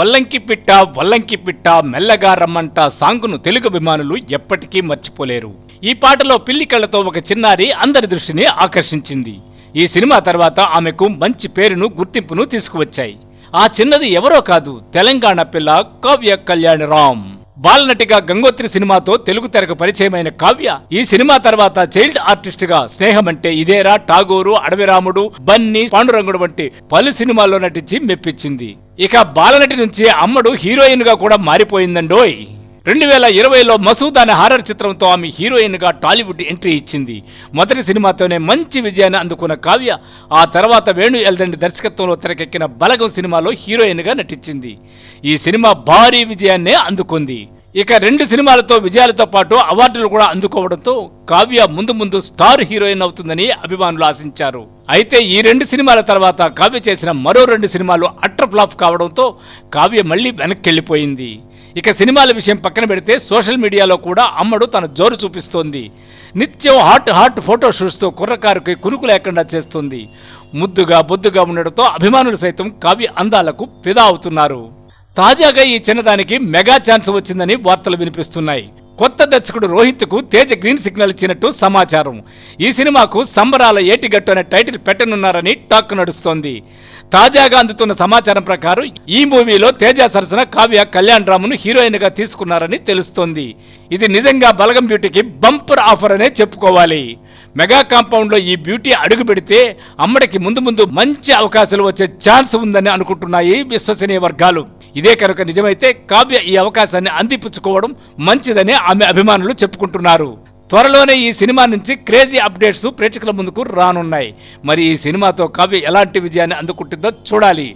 వల్లంకి పిట్ట మెల్లగా రమ్మంట సాంగును తెలుగు అభిమానులు ఎప్పటికీ మర్చిపోలేరు. ఈ పాటలో పిల్లి కళ్ళతో ఒక చిన్నారి అందరి దృష్టిని ఆకర్షించింది. ఈ సినిమా తర్వాత ఆమెకు మంచి పేరును గుర్తింపును తీసుకువచ్చాయి. ఆ చిన్నది ఎవరో కాదు, తెలంగాణ పిల్ల కావ్య కళ్యాణరామ్. బాలనటిగా గంగోత్రి సినిమాతో తెలుగు తెరకు పరిచయమైన కావ్య ఈ సినిమా తర్వాత చైల్డ్ ఆర్టిస్ట్ గా స్నేహమంటే ఇదేరా, ఠాగూరు, అడవిరాముడు, బన్నీ, పాండురంగుడు వంటి పలు సినిమాల్లో నటించి మెప్పించింది. ఇక బాలనటి నుంచి అమ్మడు హీరోయిన్ గా కూడా మారిపోయిందండోయ్. 2020లో మసూద్ అనే హారర్ చిత్రంతో ఆమె హీరోయిన్ గా టాలీవుడ్ ఎంట్రీ ఇచ్చింది. మొదటి సినిమాతోనే మంచి విజయాన్ని అందుకున్న కావ్య ఆ తర్వాత వేణు ఎల్దండి దర్శకత్వంలో తెరకెక్కిన బలగం సినిమాలో హీరోయిన్ గా నటించింది. ఈ సినిమా భారీ విజయాన్నే అందుకుంది. ఇక 2 సినిమాలతో విజయాలతో పాటు అవార్డులు కూడా అందుకోవడంతో కావ్య ముందు స్టార్ హీరోయిన్ అవుతుందని అభిమానులు ఆశించారు. అయితే ఈ 2 సినిమాల తర్వాత కావ్య చేసిన మరో 2 సినిమాలు అట్టర్ ఫ్లాప్ కావడంతో కావ్య మళ్లీ వెనక్కెళ్లిపోయింది. ఇక సినిమాల విషయం పక్కన పెడితే సోషల్ మీడియాలో కూడా అమ్మడు తన జోరు చూపిస్తోంది. నిత్యం హాట్ ఫోటో షూట్స్తో కుర్రకారుకి కునుకు లేకుండా చేస్తుంది. ముద్దుగా బొద్దుగా ఉండడంతో అభిమానులు సైతం కావ్య అందాలకు ఫిదా అవుతున్నారు. తాజాగా ఈ చిన్నదానికి మెగా ఛాన్స్ వచ్చిందని వార్తలు వినిపిస్తున్నాయి. కొత్త దర్శకుడు రోహిత్కు తేజ గ్రీన్ సిగ్నల్ ఇచ్చినట్టు సమాచారం. ఈ సినిమాకు సంబరాల ఏటిగట్టు అనే టైటిల్ పెట్టనున్నారని టాక్ నడుస్తోంది. తాజాగా అందుతున్న సమాచారం ప్రకారం ఈ మూవీలో తేజ సరసన కావ్య కళ్యాణరామ్ను హీరోయిన్ గా తీసుకున్నారని తెలుస్తోంది. ఇది నిజంగా బలగం బ్యూటీకి బంపర్ ఆఫర్ అనే చెప్పుకోవాలి. మెగా కాంపౌండ్ లో ఈ బ్యూటీ అడుగు పెడితే అమ్మడికి ముందు మంచి అవకాశాలు వచ్చే ఛాన్స్ ఉందని అనుకుంటున్నాయి విశ్వసనీయ వర్గాలు. ఇదే కనుక నిజమైతే కావ్య ఈ అవకాశాన్ని అందిపుచ్చుకోవడం మంచిదని ఆమె అభిమానులు చెప్పుకుంటున్నారు. త్వరలోనే ఈ సినిమా నుంచి క్రేజీ అప్డేట్స్ ప్రేక్షకుల ముందుకు రానున్నాయి. మరి ఈ సినిమాతో కావ్య ఎలాంటి విజయాన్ని అందుకుంటుందో చూడాలి.